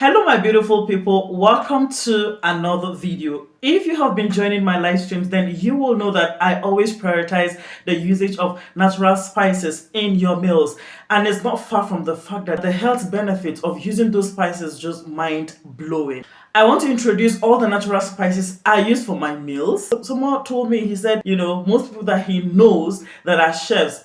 Hello my beautiful people, welcome to another video. If you have been joining my live streams, then you will know that I always prioritize the usage of natural spices in your meals, and it's not far from the fact that the health benefits of using those spices just mind blowing. I want to introduce all the natural spices I use for my meals. Someone told me, he said, most people that he knows that are chefs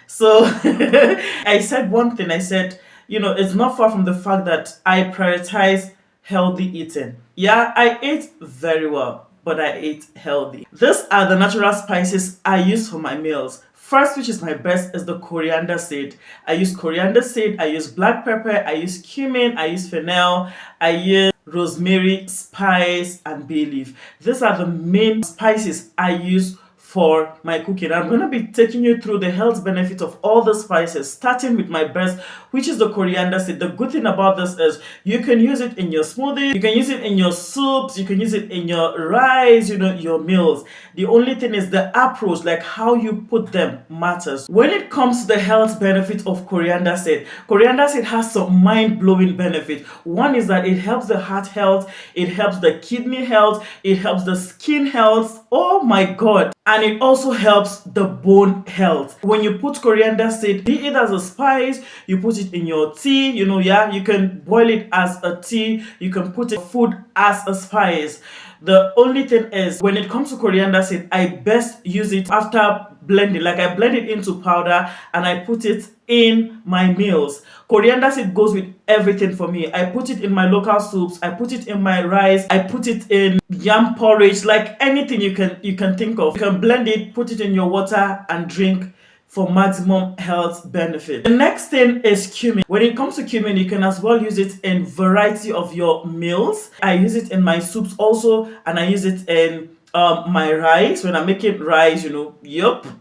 so I said one thing. I said, it's not far from the fact that I prioritize healthy eating. Yeah, I eat very well, but I eat healthy. These are the natural spices I use for my meals. First, which is my best, is the coriander seed. I use coriander seed, I use black pepper, I use cumin, I use fennel, I use rosemary, spice, and bay leaf. These are the main spices I use for my cooking. I'm going to be taking you through the health benefits of all the spices, starting with my best, which is the coriander seed. The good thing about this is you can use it in your smoothie, you can use it in your soups, you can use it in your rice, your meals. The only thing is the approach, like how you put them, matters. When it comes to the health benefit of coriander seed has some mind-blowing benefits. One is that it helps the heart health, it helps the kidney health, it helps the skin health. Oh my god. And it also helps the bone health. When you put coriander seed, be it as a spice, you put it in your tea, you can boil it as a tea, you can put it in food as a spice. The only thing is, when it comes to coriander seed, I best use it after blending. Like, I blend it into powder and I put it in my meals. Coriander seed goes with everything for me. I put it in my local soups, I put it in my rice, I put it in yam porridge, like anything you can think of. You can blend it, put it in your water and drink for maximum health benefit. The next thing is cumin. When it comes to cumin, you can as well use it in variety of your meals. I use it in my soups also, and I use it in my rice. When I'm making rice,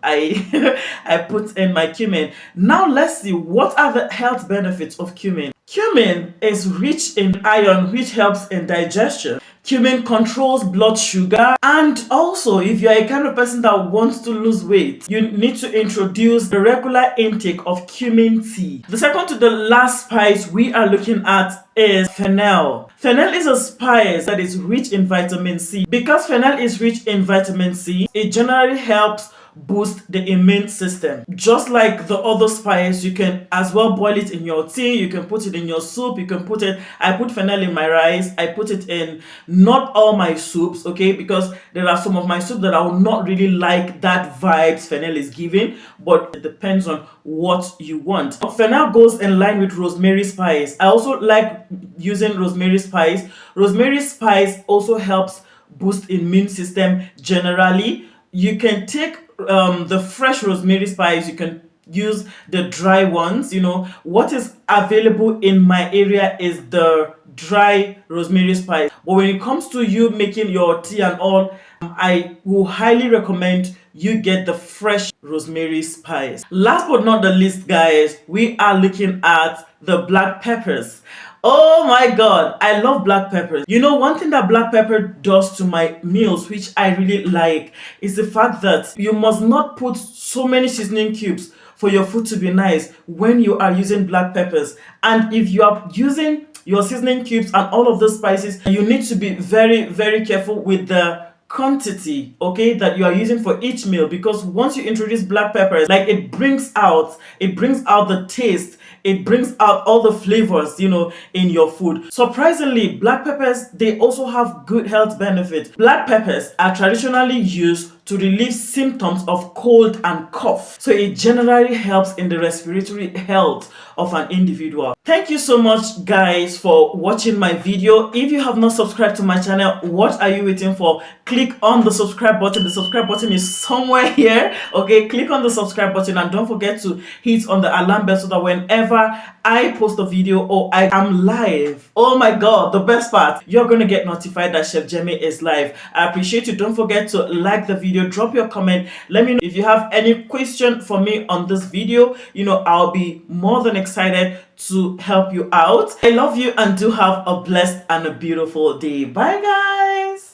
I I put in my cumin. Now let's see, what are the health benefits of cumin. Cumin is rich in iron, which helps in digestion. Cumin controls blood sugar, and also if you're a kind of person that wants to lose weight, you need to introduce the regular intake of cumin tea. The second to the last spice we are looking at is fennel. Fennel is a spice that is rich in vitamin C. Because fennel is rich in vitamin C, it generally helps boost the immune system. Just like the other spice, you can as well boil it in your tea, you can put it in your soup, I put fennel in my rice, I put it in not all my soups, okay, because there are some of my soup that I will not really like that vibes fennel is giving, but it depends on what you want. Fennel goes in line with rosemary spice. I also like using rosemary spice. Rosemary spice also helps boost immune system generally. You can take the fresh rosemary spice, you can use the dry ones. What is available in my area is the dry rosemary spice, but when it comes to you making your tea and all, I will highly recommend you get the fresh rosemary spice. Last but not the least, guys, we are looking at the black peppers. Oh my god, I love black peppers. One thing that black pepper does to my meals, which I really like, is the fact that you must not put so many seasoning cubes for your food to be nice when you are using black peppers. And if you are using your seasoning cubes and all of those spices, you need to be very, very careful with the quantity, okay, that you are using for each meal, because once you introduce black peppers, like, it brings out the taste, it brings out all the flavors in your food. Surprisingly, black peppers, they also have good health benefits. Black peppers are traditionally used to relieve symptoms of cold and cough, so it generally helps in the respiratory health of an individual. Thank you so much, guys, for watching my video. If you have not subscribed to my channel, what are you waiting for? Click on the subscribe button. The subscribe button is somewhere here, okay? Click on the subscribe button and don't forget to hit on the alarm bell so that whenever I post a video or I am live, oh my god, the best part, you're gonna get notified that Chef Jemmy is live. I appreciate you. Don't forget to like the video, drop your comment, let me know if you have any question for me on this video. I'll be more than excited to help you out. I love you and do have a blessed and a beautiful day. Bye, guys.